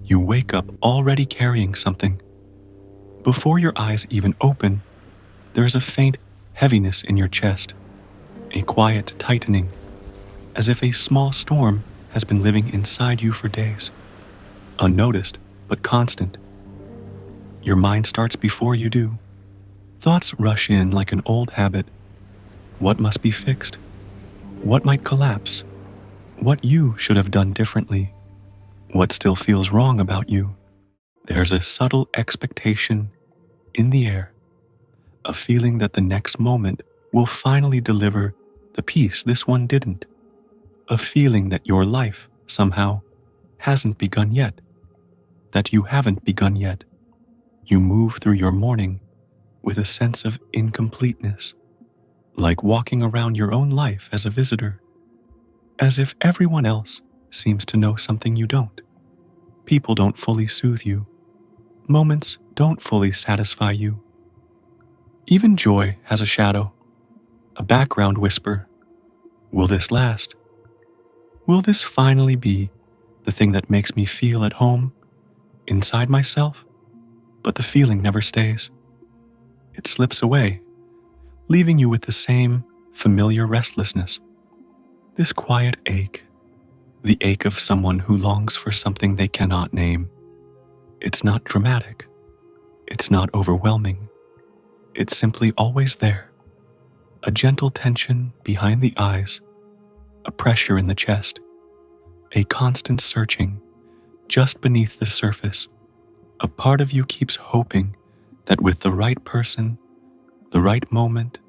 You wake up already carrying something. Before your eyes even open, there is a faint heaviness in your chest, a quiet tightening, as if a small storm has been living inside you for days, unnoticed but constant. Your mind starts before you do. Thoughts rush in like an old habit. What must be fixed? What might collapse? What you should have done differently? What still feels wrong about you? There's a subtle expectation in the air, a feeling that the next moment will finally deliver the peace this one didn't, a feeling that your life somehow hasn't begun yet, that you haven't begun yet. You move through your morning with a sense of incompleteness, like walking around your own life as a visitor, as if everyone else seems to know something you don't. People don't fully soothe you. Moments don't fully satisfy you. Even joy has a shadow, a background whisper. Will this last? Will this finally be the thing that makes me feel at home, inside myself? But the feeling never stays. It slips away, leaving you with the same familiar restlessness. This quiet ache, the ache of someone who longs for something they cannot name. It's not dramatic. It's not overwhelming. It's simply always there. A gentle tension behind the eyes, a pressure in the chest, a constant searching just beneath the surface. A part of you keeps hoping that with the right person, the right moment,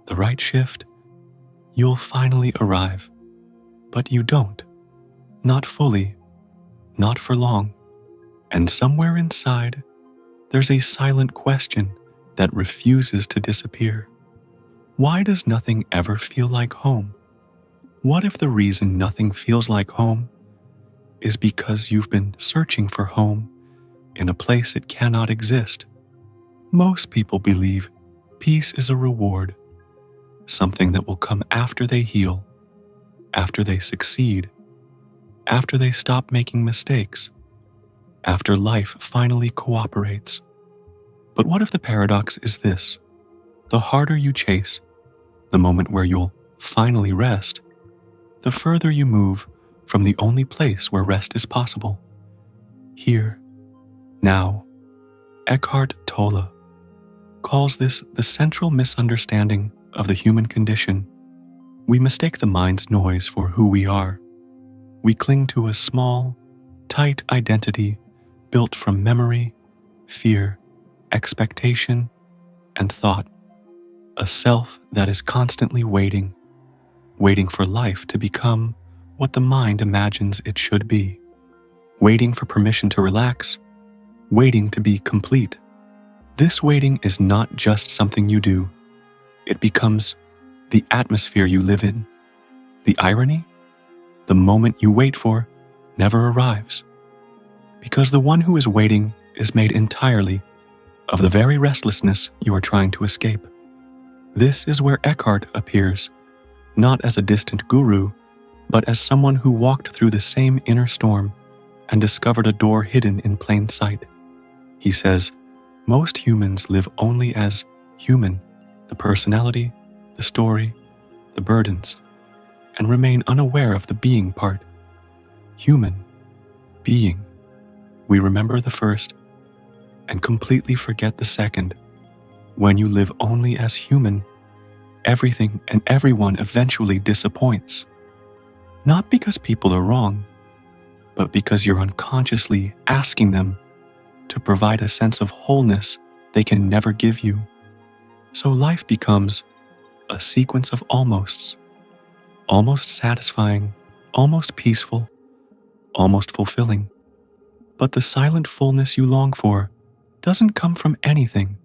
the right shift, you'll finally arrive. But you don't. Not fully. Not for long. And somewhere inside, there's a silent question that refuses to disappear. Why does nothing ever feel like home? What if the reason nothing feels like home is because you've been searching for home in a place it cannot exist? Most people believe peace is a reward, something that will come after they heal, after they succeed, after they stop making mistakes, after life finally cooperates. But what if the paradox is this? The harder you chase, the moment where you'll finally rest, the further you move from the only place where rest is possible. Here, now. Eckhart Tolle calls this the central misunderstanding of the human condition. We mistake the mind's noise for who we are. We cling to a small, tight identity built from memory, fear, expectation, and thought. A self that is constantly waiting for life to become what the mind imagines it should be, waiting for permission to relax, waiting to be complete. This waiting is not just something you do. It becomes the atmosphere you live in. The irony? The moment you wait for never arrives, because the one who is waiting is made entirely of the very restlessness you are trying to escape. This is where Eckhart appears, not as a distant guru, but as someone who walked through the same inner storm and discovered a door hidden in plain sight. He says, most humans live only as human, the personality, the story, the burdens, and remain unaware of the being part. Human, being. We remember the first and completely forget the second. When you live only as human, everything and everyone eventually disappoints. Not because people are wrong, but because you're unconsciously asking them to provide a sense of wholeness they can never give you. So life becomes a sequence of almosts, almost satisfying, almost peaceful, almost fulfilling. But the silent fullness you long for doesn't come from anything.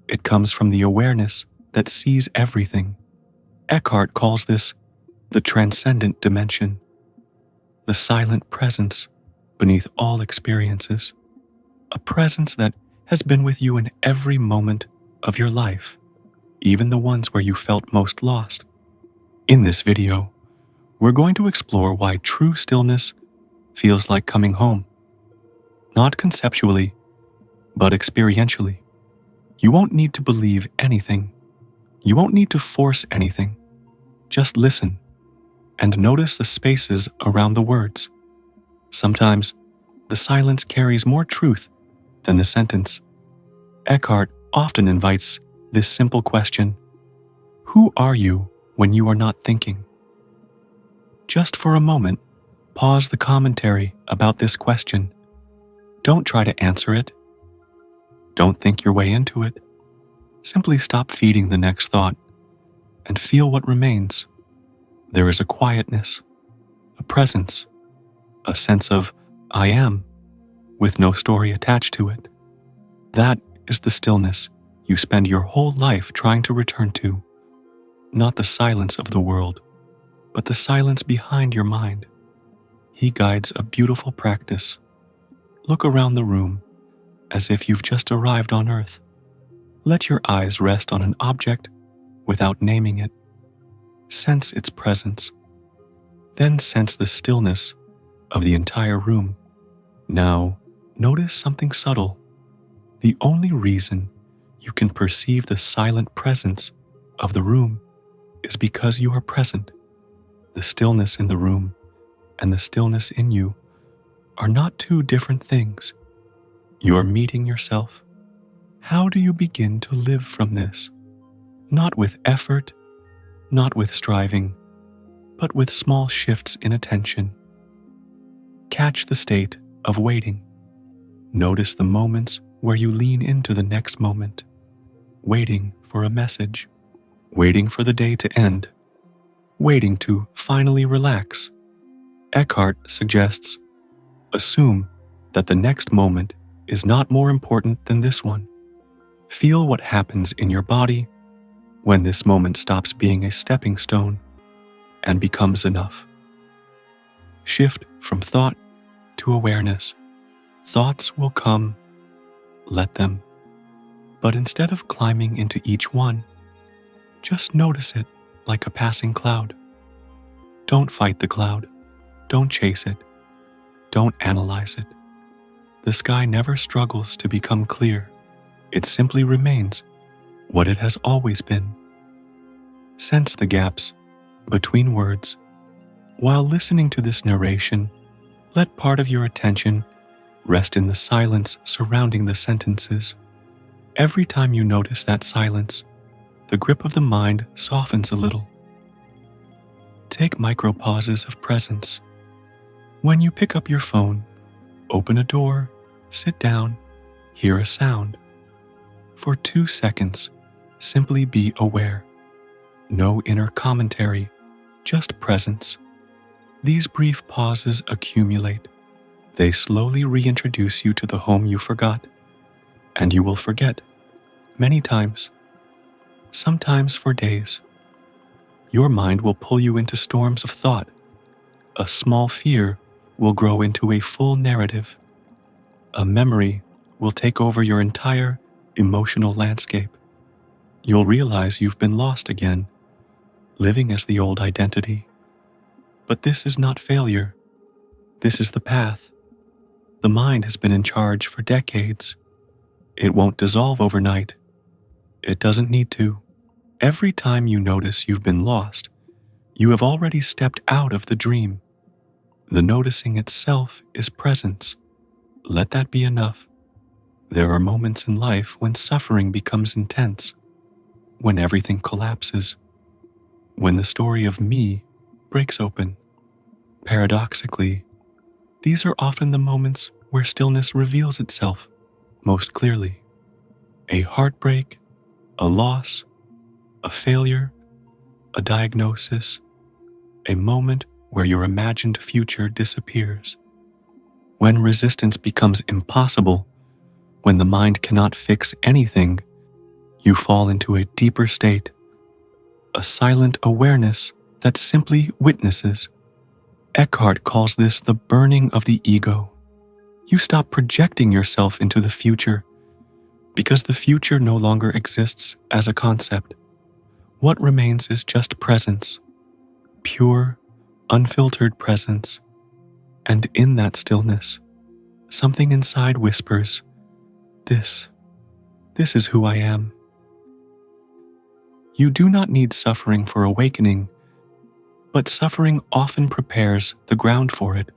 It comes from the awareness that sees everything. Eckhart calls this the transcendent dimension, the silent presence beneath all experiences, a presence that has been with you in every moment of your life, even the ones where you felt most lost. In this video, we're going to explore why true stillness feels like coming home, not conceptually, but experientially. You won't need to believe anything. You won't need to force anything. Just listen and notice the spaces around the words. Sometimes the silence carries more truth than the sentence. Eckhart often invites this simple question: who are you when you are not thinking? Just for a moment, pause the commentary about this question. Don't try to answer it. Don't think your way into it. Simply stop feeding the next thought and feel what remains. There is a quietness, a presence, a sense of I am, with no story attached to it. That is the stillness you spend your whole life trying to return to. Not the silence of the world, but the silence behind your mind. He guides a beautiful practice. Look around the room as if you've just arrived on Earth. Let your eyes rest on an object without naming it. Sense its presence. Then sense the stillness of the entire room. Now, notice something subtle. The only reason you can perceive the silent presence of the room is because you are present. The stillness in the room and the stillness in you are not two different things. You are meeting yourself. How do you begin to live from this? Not with effort, not with striving, but with small shifts in attention. Catch the state of waiting. Notice the moments where you lean into the next moment, waiting for a message, waiting for the day to end, waiting to finally relax. Eckhart suggests, assume that the next moment is not more important than this one. Feel what happens in your body when this moment stops being a stepping stone and becomes enough. Shift from thought to awareness. Thoughts will come, let them. But instead of climbing into each one, just notice it like a passing cloud. Don't fight the cloud. Don't chase it. Don't analyze it. The sky never struggles to become clear. It simply remains what it has always been. Sense the gaps between words. While listening to this narration, let part of your attention rest in the silence surrounding the sentences. Every time you notice that silence, the grip of the mind softens a little. Take micro pauses of presence. When you pick up your phone, open a door, sit down, hear a sound. For 2 seconds, simply be aware. No inner commentary, just presence. These brief pauses accumulate. They slowly reintroduce you to the home you forgot, and you will forget many times, sometimes for days. Your mind will pull you into storms of thought. A small fear will grow into a full narrative. A memory will take over your entire emotional landscape. You'll realize you've been lost again, living as the old identity. But this is not failure. This is the path. The mind has been in charge for decades. It won't dissolve overnight. It doesn't need to. Every time you notice you've been lost, you have already stepped out of the dream. The noticing itself is presence. Let that be enough. There are moments in life when suffering becomes intense, when everything collapses, when the story of me breaks open. Paradoxically, these are often the moments where stillness reveals itself most clearly. A heartbreak, a loss, a failure, a diagnosis, a moment where your imagined future disappears. When resistance becomes impossible, when the mind cannot fix anything, you fall into a deeper state, a silent awareness that simply witnesses. Eckhart calls this the burning of the ego. You stop projecting yourself into the future because the future no longer exists as a concept. What remains is just presence, pure, unfiltered presence. And in that stillness, Something inside whispers, This, this is who I am. You do not need suffering for awakening, but suffering often prepares the ground for it.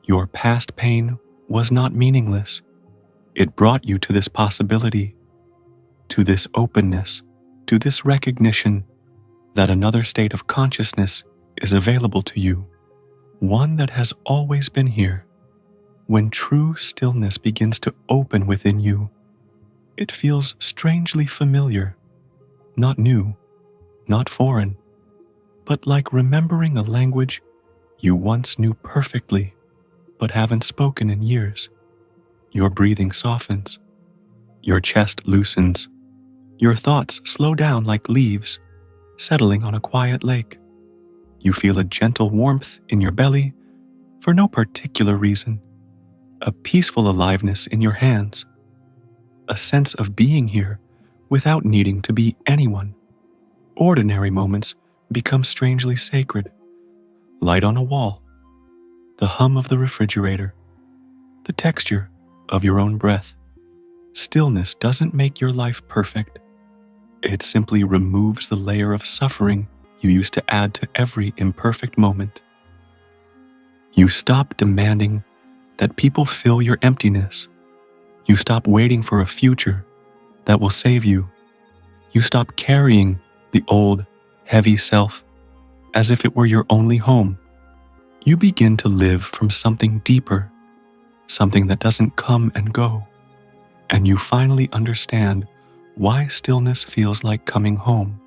Your past pain was not meaningless. It brought you to this possibility, to this openness, to this recognition that another state of consciousness is available to you, one that has always been here. When true stillness begins to open within you, it feels strangely familiar, not new, not foreign, but like remembering a language you once knew perfectly but haven't spoken in years. Your breathing softens, your chest loosens, your thoughts slow down like leaves settling on a quiet lake. You feel a gentle warmth in your belly for no particular reason, a peaceful aliveness in your hands, a sense of being here without needing to be anyone. Ordinary moments become strangely sacred. Light on a wall, the hum of the refrigerator, the texture of your own breath. Stillness doesn't make your life perfect. It simply removes the layer of suffering you used to add to every imperfect moment. You stop demanding that people fill your emptiness. You stop waiting for a future that will save you. You stop carrying the old, heavy self as if it were your only home. You begin to live from something deeper, something that doesn't come and go. And you finally understand why stillness feels like coming home.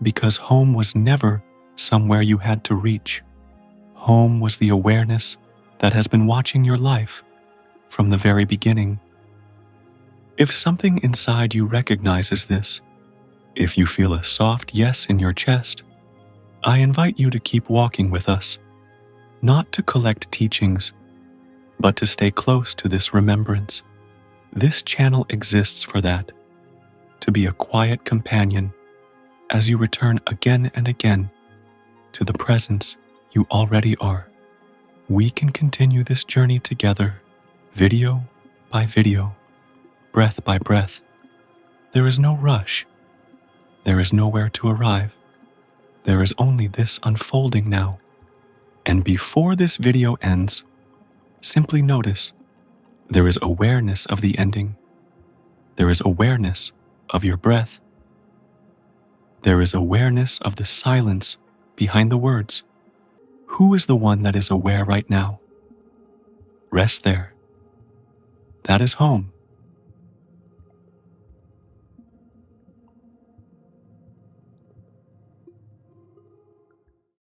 Because home was never somewhere you had to reach. Home was the awareness that has been watching your life from the very beginning. If something inside you recognizes this, if you feel a soft yes in your chest, I invite you to keep walking with us, not to collect teachings, but to stay close to this remembrance. This channel exists for that, to be a quiet companion as you return again and again to the presence you already are. We can continue this journey together, video by video, breath by breath. There is no rush. There is nowhere to arrive. There is only this unfolding now. And before this video ends, simply notice there is awareness of the ending. There is awareness of your breath. There is awareness of the silence behind the words. Who is the one that is aware right now? Rest there. That is home.